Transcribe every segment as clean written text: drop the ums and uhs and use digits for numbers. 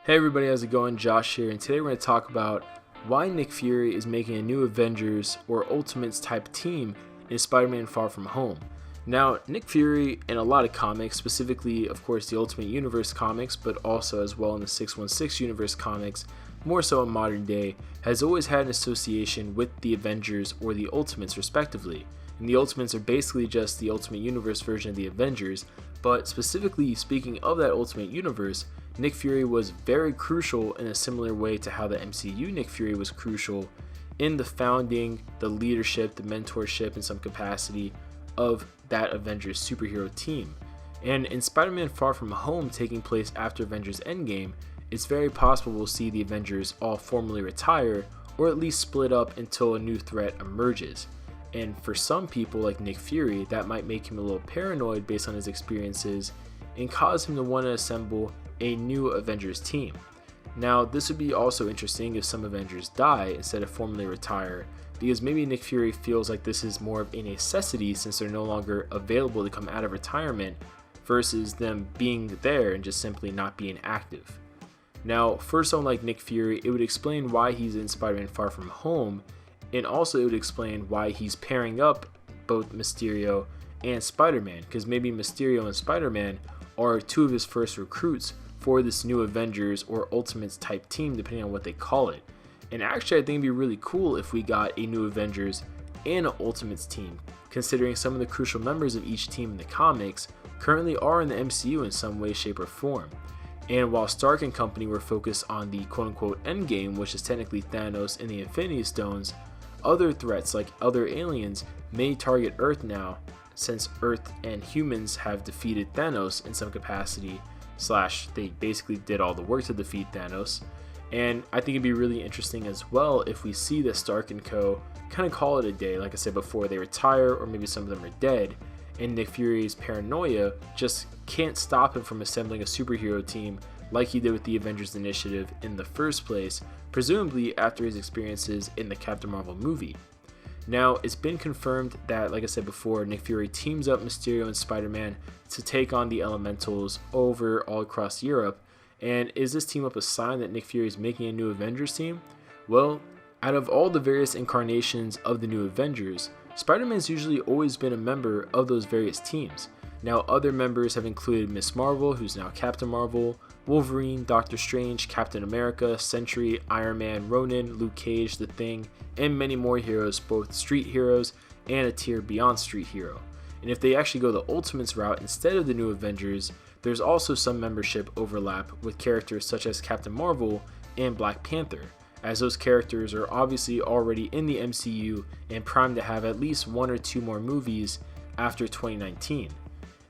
Hey everybody, how's it going? Josh here, and today we're going to talk about why Nick Fury is making a new Avengers or Ultimates type team in Spider-Man Far From Home. Now, Nick Fury in a lot of comics, specifically of course the Ultimate Universe comics, but also as well in the 616 Universe comics, more so in modern day, has always had an association with the Avengers or the Ultimates respectively. And the Ultimates are basically just the Ultimate Universe version of the Avengers, but specifically speaking of that Ultimate Universe, Nick Fury was very crucial in a similar way to how the MCU Nick Fury was crucial in the founding, the leadership, the mentorship in some capacity of that Avengers superhero team. And in Spider-Man Far From Home taking place after Avengers Endgame, it's very possible we'll see the Avengers all formally retire or at least split up until a new threat emerges. And for some people like Nick Fury, that might make him a little paranoid based on his experiences and cause him to want to assemble a new Avengers team. Now, this would be also interesting if some Avengers die instead of formally retire, because maybe Nick Fury feels like this is more of a necessity since they're no longer available to come out of retirement versus them being there and just simply not being active. Now, for someone like Nick Fury, it would explain why he's in Spider-Man Far From Home, and also it would explain why he's pairing up both Mysterio and Spider-Man, because maybe Mysterio and Spider-Man are two of his first recruits for this new Avengers or Ultimates type team, depending on what they call it. And actually, I think it'd be really cool if we got a new Avengers and an Ultimates team, considering some of the crucial members of each team in the comics currently are in the MCU in some way, shape, or form. And while Stark and company were focused on the quote-unquote endgame, which is technically Thanos and the Infinity Stones, other threats like other aliens may target Earth now, since Earth and humans have defeated Thanos in some capacity, they basically did all the work to defeat Thanos. And I think it'd be really interesting as well if we see that Stark and co kind of call it a day, like I said before, they retire or maybe some of them are dead, and Nick Fury's paranoia just can't stop him from assembling a superhero team like he did with the Avengers Initiative in the first place, presumably after his experiences in the Captain Marvel movie. Now, it's been confirmed that, like I said before, Nick Fury teams up Mysterio and Spider-Man to take on the Elementals over all across Europe. And is this team up a sign that Nick Fury is making a new Avengers team? Well, out of all the various incarnations of the new Avengers, Spider-Man's usually always been a member of those various teams. Now, other members have included Miss Marvel, who's now Captain Marvel, Wolverine, Doctor Strange, Captain America, Sentry, Iron Man, Ronin, Luke Cage, The Thing, and many more heroes, both street heroes and a tier beyond street hero. And if they actually go the Ultimates route instead of the new Avengers, there's also some membership overlap with characters such as Captain Marvel and Black Panther, as those characters are obviously already in the MCU and primed to have at least one or two more movies after 2019.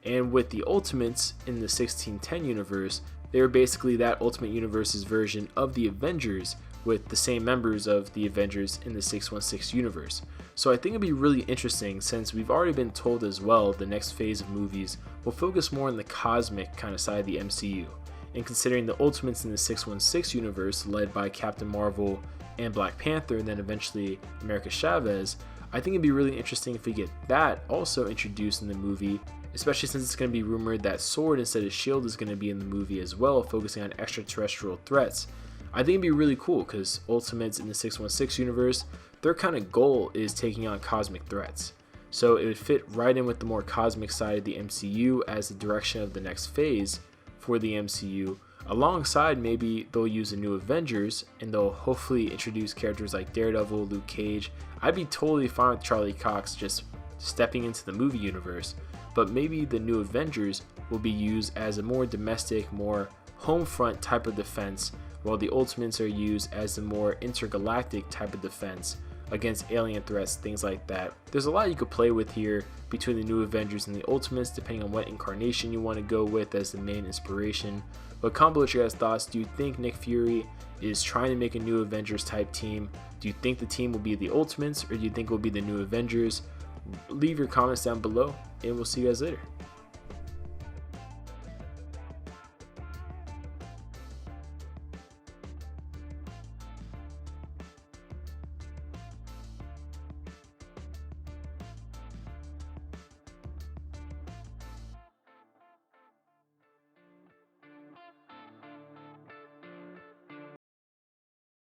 And with the Ultimates in the 1610 universe, they are basically that Ultimate Universe's version of the Avengers with the same members of the Avengers in the 616 universe. So I think it'd be really interesting since we've already been told as well the next phase of movies will focus more on the cosmic kind of side of the MCU. And considering the Ultimates in the 616 universe led by Captain Marvel and Black Panther and then eventually America Chavez, I think it'd be really interesting if we get that also introduced in the movie, especially since it's going to be rumored that Sword instead of S.H.I.E.L.D. is going to be in the movie as well, focusing on extraterrestrial threats. I think it'd be really cool because Ultimates in the 616 universe, their kind of goal is taking on cosmic threats. So it would fit right in with the more cosmic side of the MCU as the direction of the next phase for the MCU. Alongside, maybe they'll use a new Avengers and they'll hopefully introduce characters like Daredevil, Luke Cage. I'd be totally fine with Charlie Cox just stepping into the movie universe, but maybe the new Avengers will be used as a more domestic, more home front type of defense, while the Ultimates are used as a more intergalactic type of defense against alien threats, things like that. There's a lot you could play with here between the new Avengers and the Ultimates, depending on what incarnation you want to go with as the main inspiration. But comment below your guys' thoughts. Do you think Nick Fury is trying to make a new Avengers type team? Do you think the team will be the Ultimates, or do you think it will be the new Avengers? Leave your comments down below, and we'll see you guys later.